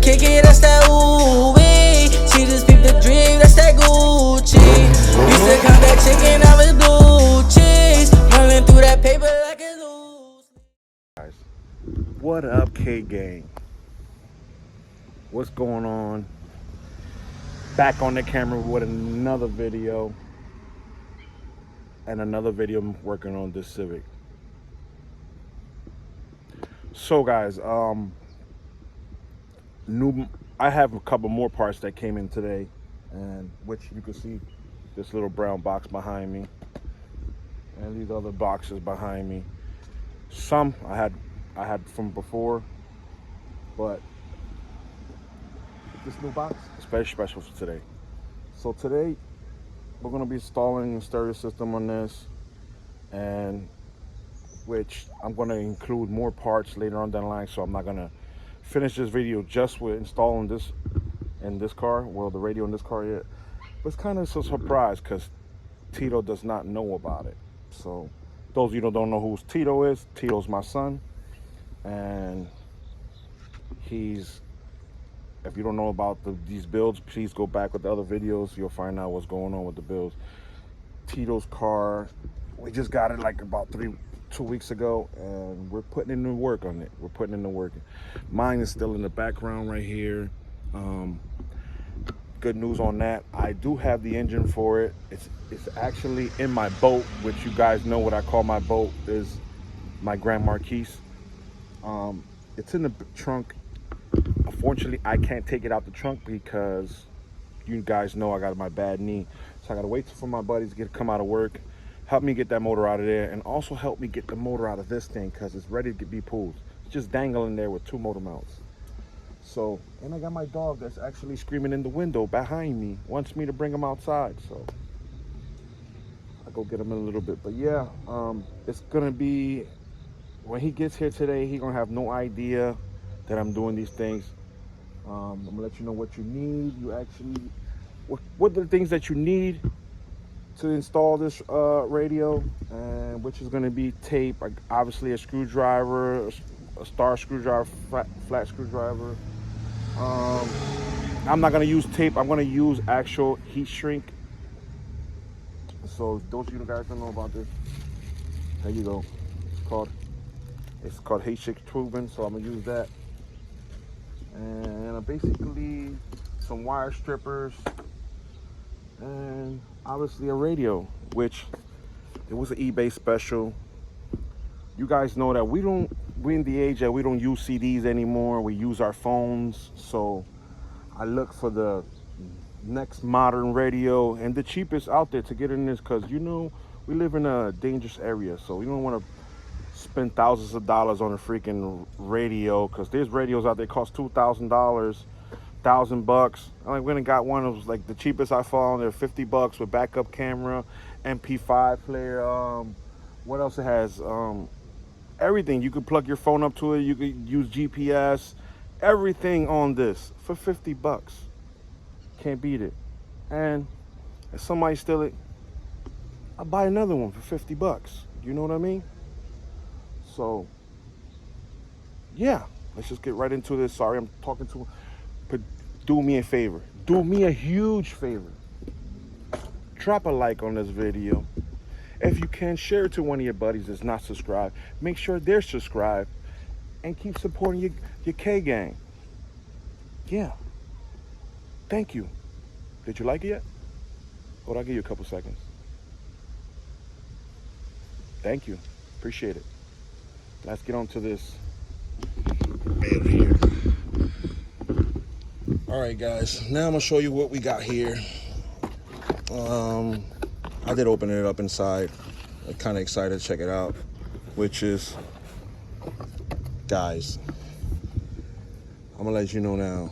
kick it, that's that ooh-wee. She just peeped the dream, that's that Gucci. Used to count that chicken, now it's blue cheese. Running through that paper like it's loose. Guys, what up, K gang? What's going on? Back on the camera with another video, and another video I'm working on this Civic. So guys, I have a couple more parts that came in today, and which you can see this little brown box behind me and these other boxes behind me. Some I had from before, but this new box is very special for today. So today we're going to be installing a stereo system on this, and which I'm going to include more parts later on down the line. So I'm not going to finish this video just with installing this in this car, well, the radio in this car yet. But it's kind of a surprise because Tito does not know about it. So those of you that don't know who Tito is, Tito's my son, and if you don't know about these builds, please go back with the other videos. You'll find out what's going on with the builds. Tito's car, we just got it like about 2 weeks ago, and we're putting in the work on it. We're putting in the work. Mine is still in the background right here. Good news on that. I do have the engine for it. It's actually in my boat, which you guys know what I call my boat is my Grand Marquis. It's in the trunk. Unfortunately, I can't take it out the trunk because you guys know I got my bad knee. So I gotta wait for my buddies to come out of work, help me get that motor out of there, and also help me get the motor out of this thing because it's ready to be pulled. It's just dangling there with 2 motor mounts. So, and I got my dog that's actually screaming in the window behind me, wants me to bring him outside. So I'll go get him in a little bit. But yeah, it's gonna be, when he gets here today, he's gonna have no idea that I'm doing these things. I'm gonna let you know what you need. What are the things that you need to install this radio, and which is gonna be tape, obviously a screwdriver, a star screwdriver, flat screwdriver. I'm not gonna use tape. I'm gonna use actual heat shrink. So those of you guys don't know about this, there you go. It's called heat shrink tubing. So I'm gonna use that. And basically some wire strippers, and obviously a radio, which it was an eBay special. You guys know that we're in the age that we don't use CDs anymore. We use our phones. So I look for the next modern radio and the cheapest out there to get in this, because you know we live in a dangerous area, so we don't want to spend thousands of dollars on a freaking radio, because there's radios out there cost $2,000, $1,000. I went and got one. It was like the cheapest I found. They're $50 with backup camera, MP5 player. What else it has? Everything. You could plug your phone up to it. You could use GPS. Everything on this for $50. Can't beat it. And if somebody steal it, I'll buy another one for $50. You know what I mean? So, yeah, let's just get right into this. Sorry, I'm talking to, but do me a favor. Do me a huge favor. Drop a like on this video. If you can, share it to one of your buddies that's not subscribed. Make sure they're subscribed, and keep supporting your K-gang. Yeah. Thank you. Did you like it yet? Or I'll give you a couple seconds. Thank you. Appreciate it. Let's get on to this over here. All right, guys. Now I'm gonna show you what we got here. I did open it up inside. I'm kind of excited to check it out. Which is, guys, I'm gonna let you know now.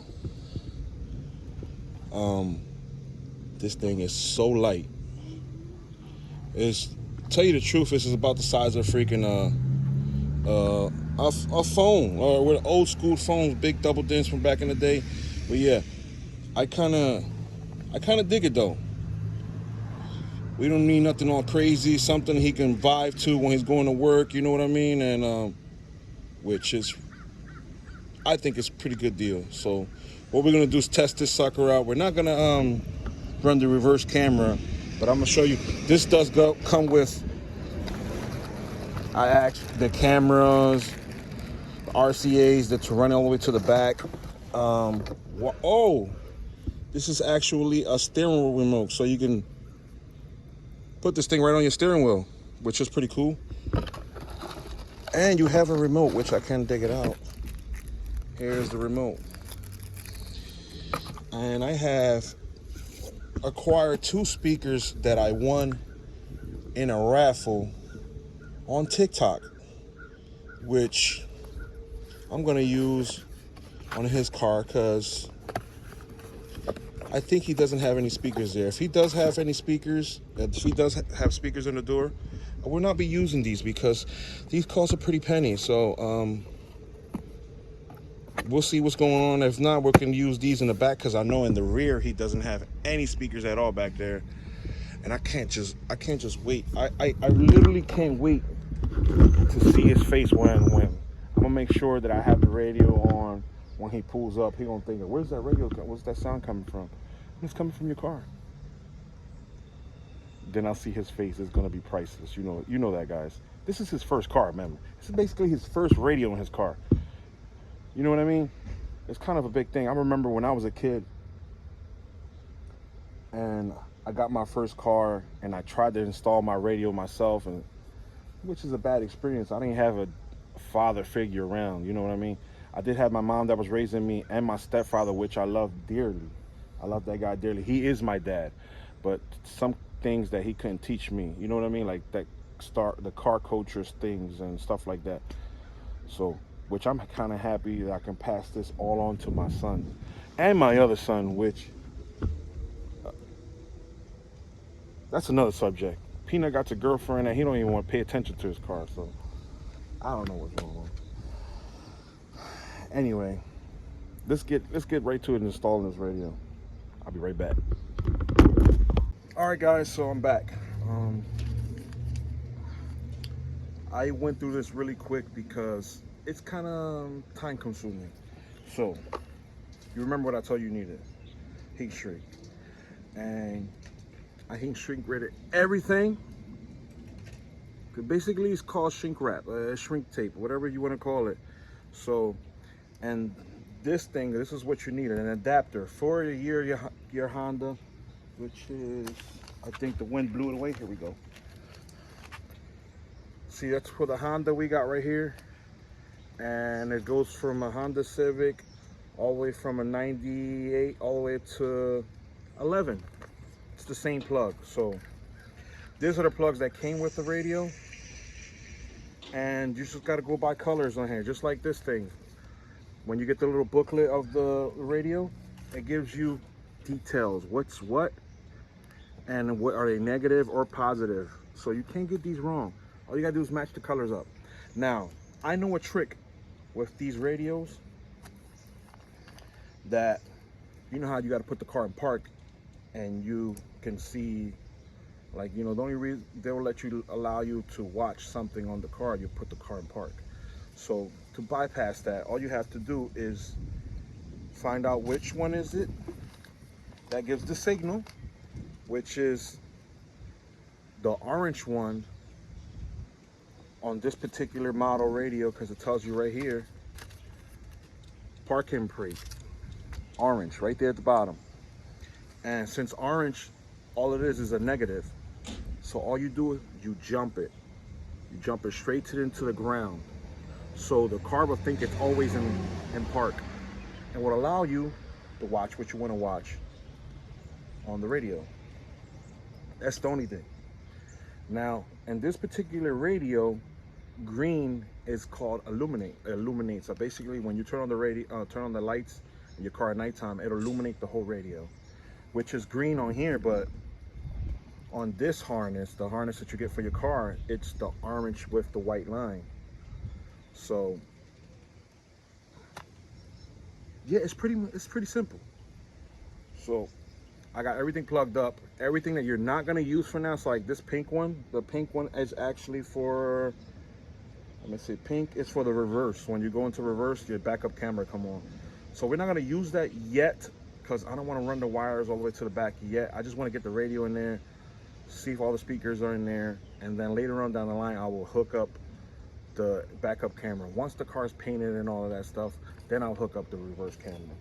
This thing is so light. Tell you the truth, this is about the size of a freaking a phone, or with old school phones, big double dents from back in the day. But yeah, I kind of dig it though. We don't need nothing all crazy, something he can vibe to when he's going to work, you know what I mean? And which is I think it's a pretty good deal. So what we're gonna do is test this sucker out. We're not gonna run the reverse camera, but I'm gonna show you. This does come with, I asked the cameras, the RCAs that to run all the way to the back. Oh, this is actually a steering wheel remote, so you can put this thing right on your steering wheel, which is pretty cool. And you have a remote, which I can dig it out. Here's the remote. And I have acquired 2 speakers that I won in a raffle on TikTok, which I'm gonna use on his car because I think he doesn't have any speakers there. If he does have any speakers, if he does have speakers in the door, I will not be using these because these cost a pretty penny. So we'll see what's going on. If not, we can use these in the back because I know in the rear he doesn't have any speakers at all back there. And I can't just wait. I literally can't wait to see his face when I'm gonna make sure that I have the radio on when he pulls up. He gonna think, where's that radio? Where's that sound coming from? It's coming from your car. Then I'll see his face. It's gonna be priceless. You know that, guys. This is his first car, remember. This is basically his first radio in his car. You know what I mean? It's kind of a big thing. I remember when I was a kid and I got my first car and I tried to install my radio myself, and which is a bad experience. I didn't have a father figure around, you know what I mean? I did have my mom that was raising me and my stepfather, which I love dearly. I love that guy dearly. He is my dad, but some things that he couldn't teach me, you know what I mean? Like the car cultures things and stuff like that. So, which I'm kind of happy that I can pass this all on to my son and my other son, which that's another subject. Peanut got a girlfriend and he don't even want to pay attention to his car, so I don't know what's going on. Anyway, let's get right to it and installing this radio. I'll be right back. All right, guys, so I'm back. I went through this really quick because it's kind of time consuming. So, you remember what I told you needed? Heat shrink. And I heat shrink rated everything. Basically, it's called shrink wrap, shrink tape, whatever you want to call it. So, and this is what you need, an adapter for your Honda, which is, I think the wind blew it away. Here we go. See, that's for the Honda we got right here. And it goes from a Honda Civic all the way from a 98 all the way to 11. It's the same plug. So these are the plugs that came with the radio. And you just got to go by colors on here, just like this thing. When you get the little booklet of the radio, it gives you details, what's what, and what are they negative or positive. So you can't get these wrong. All you gotta do is match the colors up. Now, I know a trick with these radios that, you know how you gotta put the car in park and you can see, like, you know, the only reason they'll allow you to watch something on the car, you put the car in park. So to bypass that, all you have to do is find out which one is it that gives the signal, which is the orange one on this particular model radio, because it tells you right here, parking brake, orange, right there at the bottom. And since orange, all it is a negative. So all you do is you jump it. You jump it straight into the ground. So the car will think it's always in park and will allow you to watch what you want to watch on the radio. That's the only thing. Now, in this particular radio, green is called illuminate. So basically, when you turn on the radio, turn on the lights in your car at nighttime, it'll illuminate the whole radio, which is green on here, but on this harness, the harness that you get for your car, it's the orange with the white line. So yeah, it's pretty simple. So I got everything plugged up. Everything that you're not gonna use for now, so like this pink one, the pink one is actually for Let me see. Pink is for the reverse. When you go into reverse, your backup camera come on. So we're not gonna use that yet because I don't want to run the wires all the way to the back yet. I just want to get the radio in there, see if all the speakers are in there, and then later on down the line, I will hook up the backup camera. Once the car's painted and all of that stuff, then I'll hook up the reverse camera.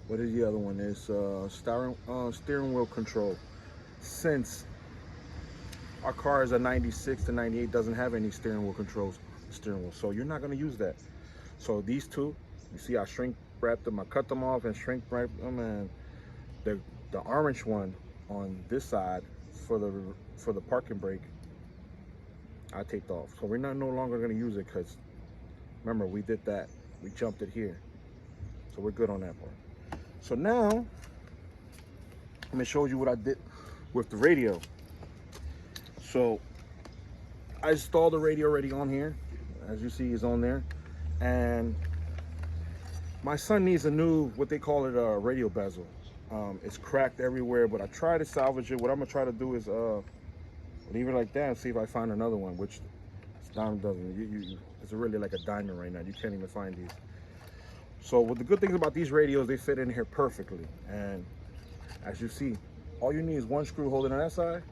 What is the other one? Is steering wheel control. Since our car is a 96 to 98, doesn't have any steering wheel controls, so you're not going to use that. So these two, you see I shrink wrapped them, I cut them off and shrink wrapped them, and the orange one on this side for the parking brake, I taped off. So we're no longer going to use it because remember we did that, we jumped it here, so we're good on that part. So now let me show you what I did with the radio. So I installed the radio already on here, as you see is on there, and my son needs a new, what they call it, a radio bezel. It's cracked everywhere, but I tried to salvage it. What I'm gonna try to do is leave it like that and see if I find another one, which it's diamond doesn't. It's really like a diamond right now. You can't even find these. So what the good things about these radios, they fit in here perfectly. And as you see, all you need is one screw holding on that side,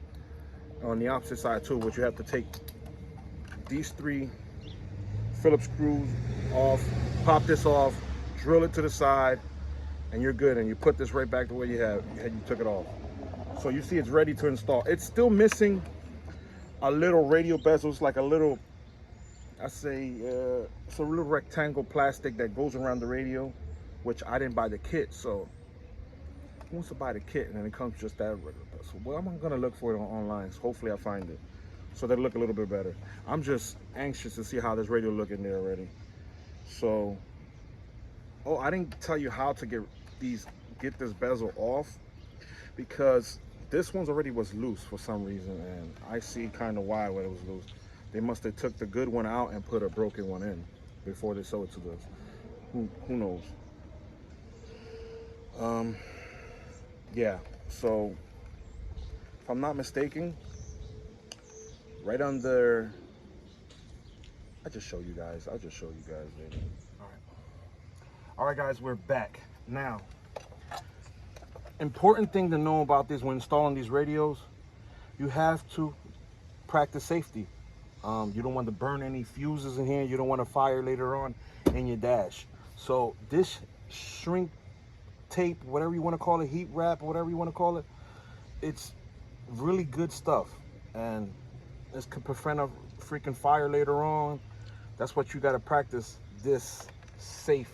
on the opposite side too, which you have to take these 3 Phillips screws off, pop this off, drill it to the side, and you're good. And you put this right back the way you took it off. So you see it's ready to install. It's still missing a little radio bezel. It's like a little, it's a little rectangle plastic that goes around the radio, which I didn't buy the kit. So who wants to buy the kit and then it comes just that? So well, I'm gonna look for it online. So hopefully I find it, so that'll look a little bit better. I'm just anxious to see how this radio look in there already. So, oh, I didn't tell you how to get this bezel off, because this one's already was loose for some reason, and I see kind of why when it was loose. They must have took the good one out and put a broken one in before they sold it to us. Who knows? Yeah, so if I'm not mistaken, right under, I'll just show you guys later. All right guys, we're back. Now, important thing to know about this when installing these radios, you have to practice safety. You don't want to burn any fuses in here. You don't want to fire later on in your dash. So this shrink tape, whatever you want to call it, heat wrap, whatever you want to call it, it's really good stuff, and this can prevent a freaking fire later on. That's what you got to practice, this safe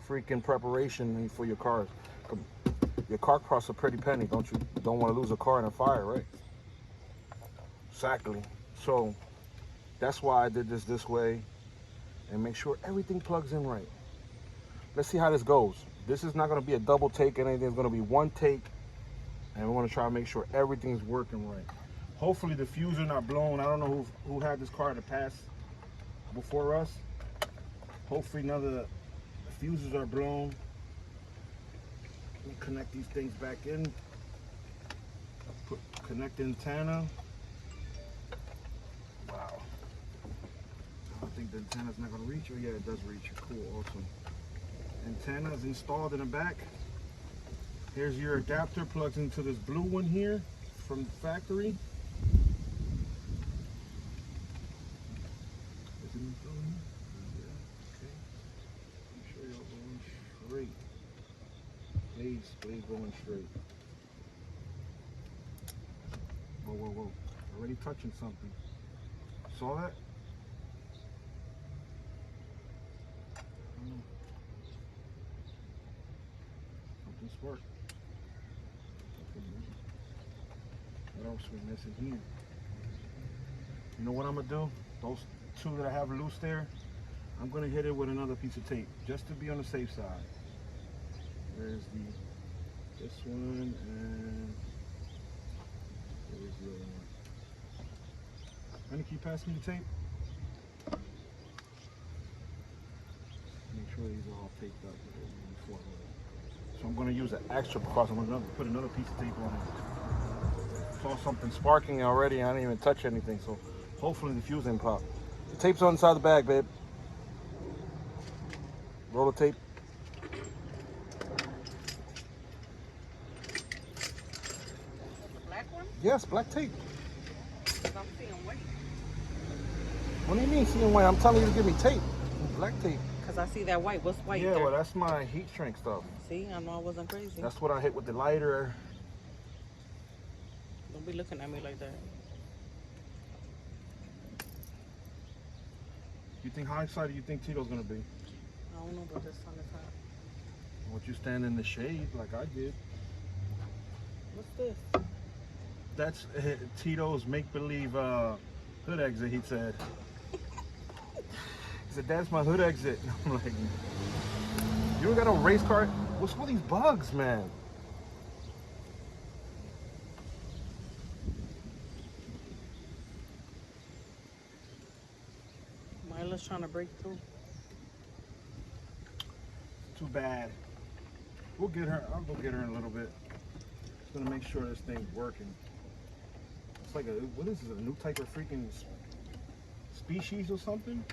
freaking preparation for your cars. Your car costs a pretty penny, don't you? Don't want to lose a car in a fire, right? Exactly. So that's why I did this way, and make sure everything plugs in right. Let's see how this goes. This is not going to be a double take or anything. It's going to be one take, and we're going to try to make sure everything's working right. Hopefully the fuses are not blown. I don't know who had this car in the past before us. Hopefully none of the fuses are blown. Let me connect these things back in. Connect the antenna. Wow. I don't think the antenna's not going to reach. Oh yeah, it does reach. Cool, awesome. Antenna is installed in the back. Here's your adapter, plugs into this blue one here from the factory. Is it going? Yeah, okay. I'm sure y'all going straight. Please going straight. Whoa. Already touching something. Saw that? Something sparked. What else we missing here? You know what I'm gonna do? Those 2 that I have loose there, I'm gonna hit it with another piece of tape just to be on the safe side. There's this one, and there's the other one. Honey, can you pass me the tape? Make sure these are all taped up before. So I'm going to use an extra precaution. I'm going to put another piece of tape on it. Saw something sparking already. I didn't even touch anything, so hopefully the fuse didn't pop. The tape's on inside the bag, babe. Roll the tape. The black one? Yes, black tape. I'm seeing white. What do you mean seeing white? I'm telling you to give me tape. Black tape. Because I see that white. What's white Yeah, there? well, that's my heat shrink stuff. See, I know I wasn't crazy. That's what I hit with the lighter. Don't be looking at me like that. You think, how excited do you think Tito's gonna be? I don't know, but the sun is hot. Would you stand in the shade like I did? What's this? That's Tito's make-believe hood exit, he said. He said, that's my hood exit. I'm like, you don't got no race car? What's all these bugs, man? Mila's trying to break through. Too bad. We'll get her. I'll go get her in a little bit. Just gonna make sure this thing's working. It's like what is this? A new type of freaking species or something?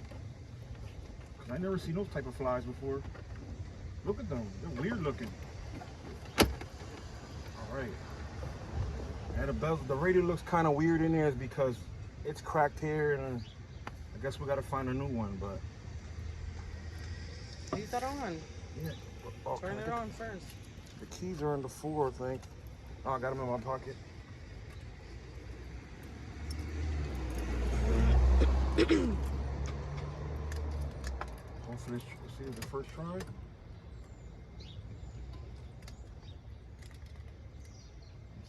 Cause I never seen those type of flies before. Look at them. They're weird looking. All right. And the bezel, the radio looks kind of weird in there is because it's cracked here, and I guess we gotta find a new one. But Leave that on. yeah. Okay. Turn it on first. The keys are in the floor, I think. Oh, I got them in my pocket. Hopefully, let's see, the first try. Don't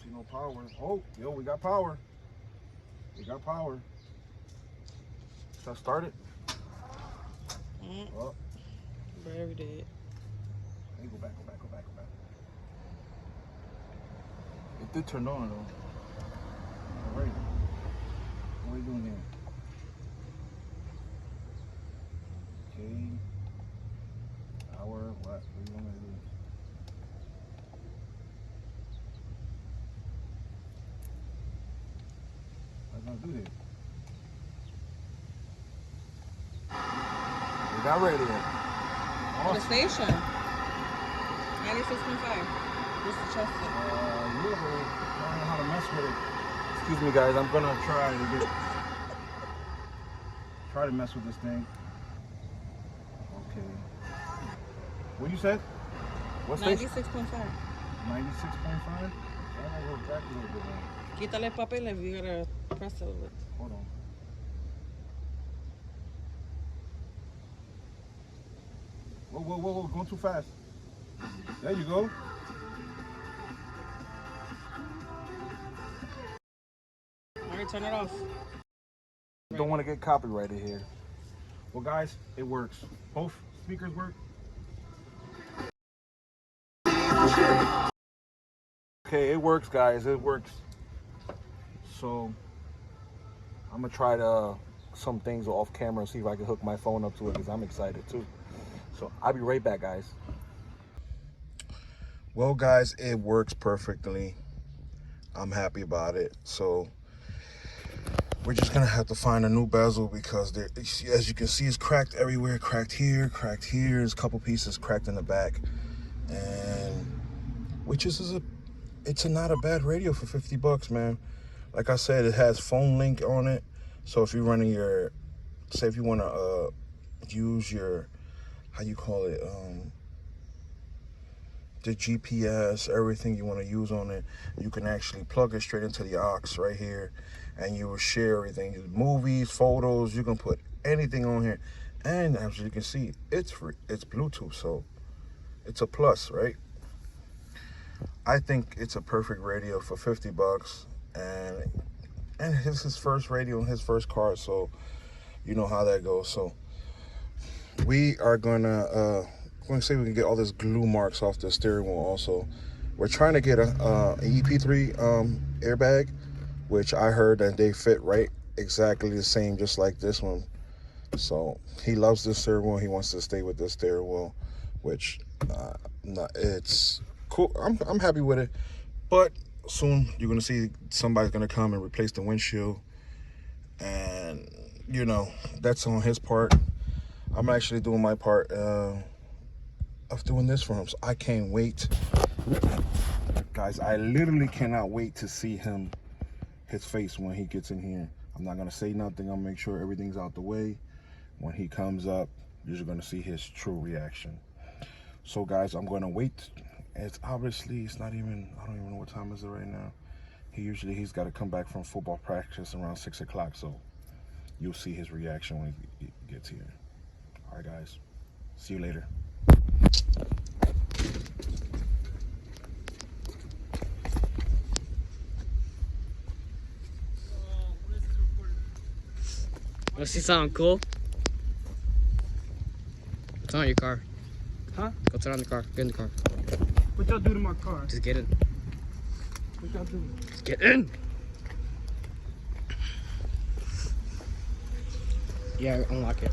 see no power. Oh, yo, we got power. We got power. Should I start it? Oh. Very dead. Hey, go back, go back, go back, go back. It did turn on, though. All right. What are we doing here? Okay. Hour, what? What do you want me to do? What's gonna do this? We got radio. The station. 96.5. Just to trust it. Yeah, but I don't know how to mess with it. Excuse me, guys. I'm gonna try to mess with this thing. Okay. What you said? What station? 96.5. 96.5. I gotta go back a little bit now. Quítale el papel if you gotta press it a little bit. Hold on. Whoa, whoa, whoa, whoa, going too fast. There you go. All right, turn it off. Don't want to get copyrighted here. Well, guys, it works. Both speakers work. Okay, it works, guys. It works. So, I'm gonna try some things off camera and see if I can hook my phone up to it because I'm excited too. So I'll be right back, guys. Well, guys, it works perfectly. I'm happy about it. So we're just gonna have to find a new bezel because there, as you can see, it's cracked everywhere. Cracked here, cracked here. There's a couple pieces cracked in the back, and which is it's not a bad radio for 50 bucks, man. Like I said, it has phone link on it. So if you're running your, say if you want to use your, how you call it, the GPS, everything you want to use on it, you can actually plug it straight into the aux right here, and you will share everything, movies, photos. You can put anything on here, and as you can see, it's free. It's Bluetooth, so it's a plus, right? I think it's a perfect radio for 50 bucks, and it's his first radio in his first car, so you know how that goes. So we are gonna see if we can get all this glue marks off the steering wheel. Also, we're trying to get a EP3 airbag, which I heard that they fit right exactly the same, just like this one. So he loves this steering wheel. He wants to stay with this steering wheel, which it's cool. I'm happy with it, but soon you're gonna see somebody's gonna come and replace the windshield, and you know that's on his part. I'm actually doing my part of doing this for him, so I can't wait, guys. I literally cannot wait to see his face when he gets in here. I'm not gonna say nothing. I'll make sure everything's out the way. When he comes up, you're gonna see his true reaction. So guys, I'm gonna wait. It's obviously, it's not even, I don't even know what time is it right now. He's got to come back from football practice around 6 o'clock, so you'll see his reaction when he gets here. All right, guys, see you later. Wanna see something cool? Turn on your car. Huh? Go turn on the car. Get in the car. What y'all do to my car? Just get in. What y'all do? Just get in. Yeah, unlock it.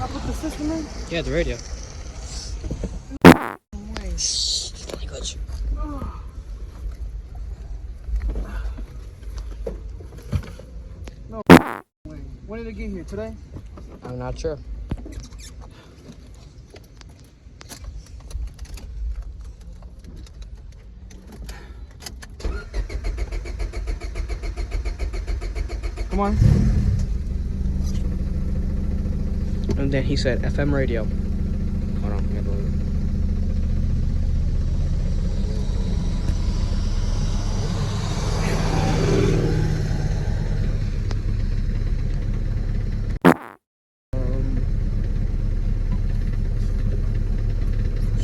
I put the system in? Yeah, the radio. No way. When did it get here? Today? I'm not sure. Come on. And then he said FM radio. Hold on, I'm gonna go.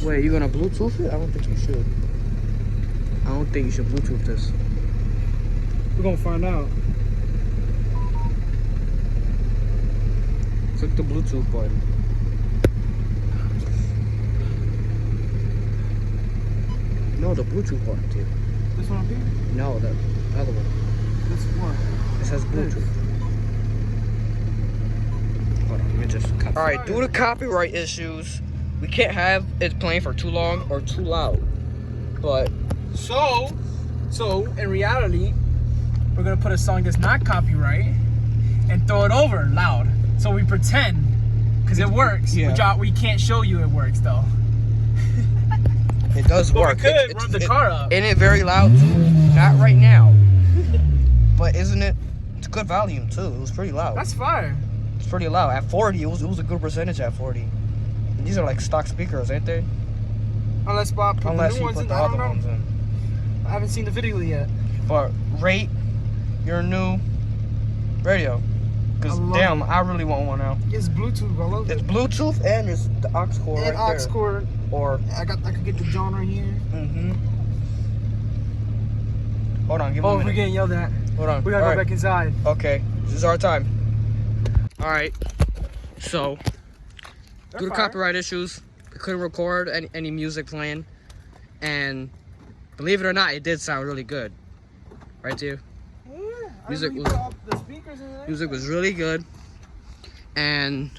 Wait, you gonna Bluetooth it? I don't think you should. I don't think you should Bluetooth this. We're gonna find out. Click the Bluetooth button. No, the Bluetooth button, dude. This one up here? No, the other one. This one. It says Bluetooth. Hold on, let me just cut. Alright, due to copyright issues, we can't have it playing for too long or too loud. But So in reality, we're gonna put a song that's not copyright and throw it over loud. So we pretend, because it works. Yeah. We can't show you it works though. it does But work. we could run the car up. Isn't it very loud too? Not right now. But isn't it? It's good volume too. It was pretty loud. That's fire. It's pretty loud. At 40, it was a good percentage at 40. And these are like stock speakers, ain't they? Unless Bob put Unless the he new ones put in. the I don't other know. ones in. I haven't seen the video yet. But rate your new radio. Because I love damn, it. I really want one now. It's Bluetooth. I love It's it. Bluetooth and there's the aux cord And right aux there. cord. Or I could get the John right here. Hold on, give me a Oh, minute. we're getting yelled at. Hold on. We gotta All go right. back inside. Okay, this is our time. All right. So, due to fire. copyright issues, we couldn't record any music playing, and believe it or not, it did sound really good. Right, too? Yeah. Music I was- put up the speakers in there. Music was really good, and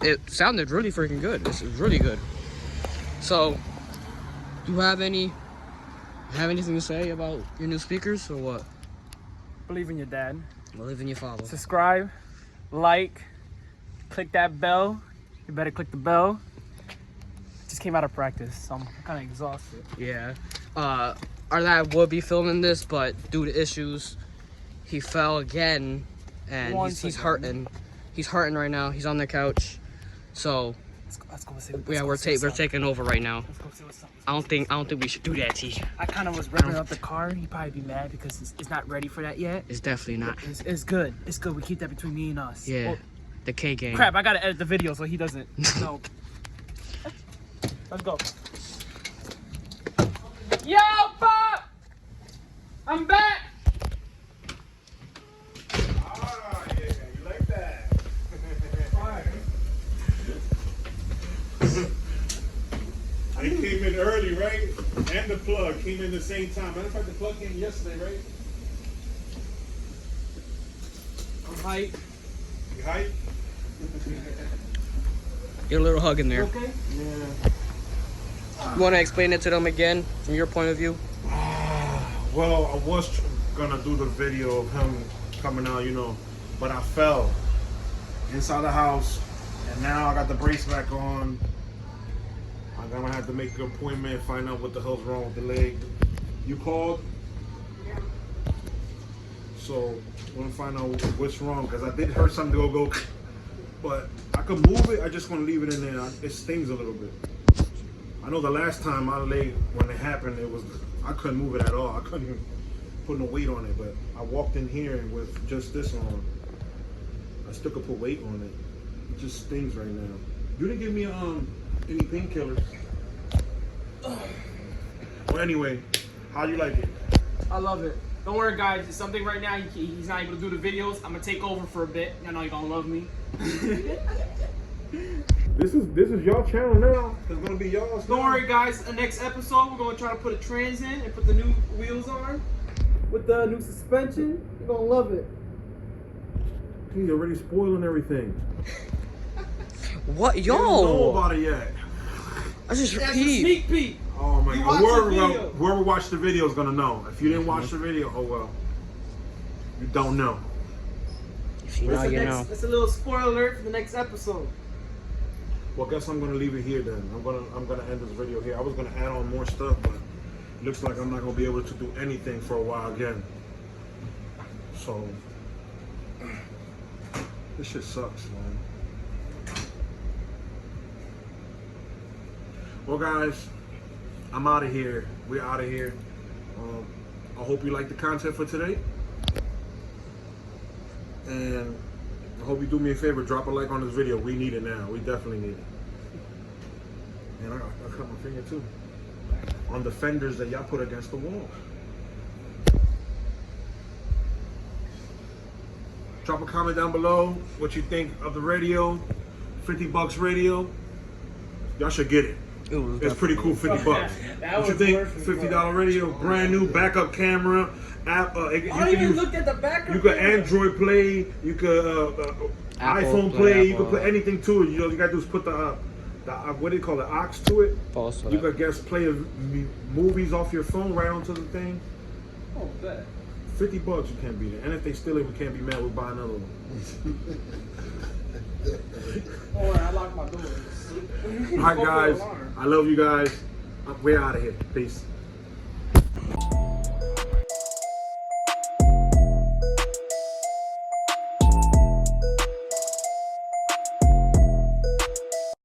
it sounded really freaking good. This is really good. So, do you have anything to say about your new speakers or what? Believe in your dad. Believe in your father. Subscribe, like, click that bell. You better click the bell. Just came out of practice, so I'm kind of exhausted. Yeah. Our dad would be filming this, but due to issues, he fell again, and Once he's again. hurting. He's hurting right now. He's on the couch. So Let's go see. yeah, we're taking over right now. Let's go see what's up. I don't think we should do that, T. I kind of was revving up the car. He'd probably be mad because it's not ready for that yet. It's definitely not. It's good. It's good. We keep that between me and us. Yeah. Oh, The K game. crap! I gotta edit the video so he doesn't. No. Let's go. Yo, Pop! I'm back. Ah, yeah, you like that? I came in early, right? And the plug came in the same time. Matter of fact, the plug came yesterday, right? I'm hyped. You hype? Get a little hug in there. Okay. Yeah. You want to explain it to them again from your point of view? Well, I was gonna do the video of him coming out, you know, but I fell inside the house, and now I got the brace back on. I'm gonna have to make an appointment and find out what the hell's wrong with the leg. You called? So I'm gonna find out what's wrong, because I did hear something go, but I could move it. I just gonna leave it in there. It stings a little bit. I know the last time my leg, when it happened, I couldn't move it at all. I couldn't even put no weight on it, but I walked in here with just this on. I still could put weight on it. It just stings right now. You didn't give me any painkillers. Well, anyway, how you like it? I love it. Don't worry, guys. It's something right now. He's not able to do the videos. I'm gonna take over for a bit. I know you're gonna love me. This is y'all channel now. It's gonna be y'all's. Don't worry, guys. The next episode, we're gonna try to put a trans in and put the new wheels on with the new suspension. You're gonna love it. He's already spoiling everything. What? You don't know Yo! about it yet. I just That's a repeat. sneak peek. Oh my You god. watch the video. Whoever watched the video is gonna know. If you didn't watch the video, oh well. You don't know. If you know, you know. That's a little spoiler alert for the next episode. Well, guess I'm gonna leave it here then. I'm gonna end this video here. I was gonna add on more stuff, but it looks like I'm not gonna be able to do anything for a while again. So this shit sucks, man. Well, guys, I'm out of here. We're out of here. I hope you like the content for today. And I hope you do me a favor, drop a like on this video. We need it now. We definitely need it. And I cut my finger too. On the fenders that y'all put against the wall. Drop a comment down below what you think of the radio. $50 radio. Y'all should get it. It's pretty cool, $50. What you think? $50 radio, brand new backup camera. App, you I even looked at the back. You could Android play. You could iPhone play. You could put anything to it. You know, you gotta do is put the what do you call it, aux to it. You could play movies off your phone right onto the thing. Oh, bet. $50, you can't beat it. And if they steal it, we can't be mad. We'll buy another one. Oh, I locked my doors. All right, guys. I love you guys. We're out of here. Peace.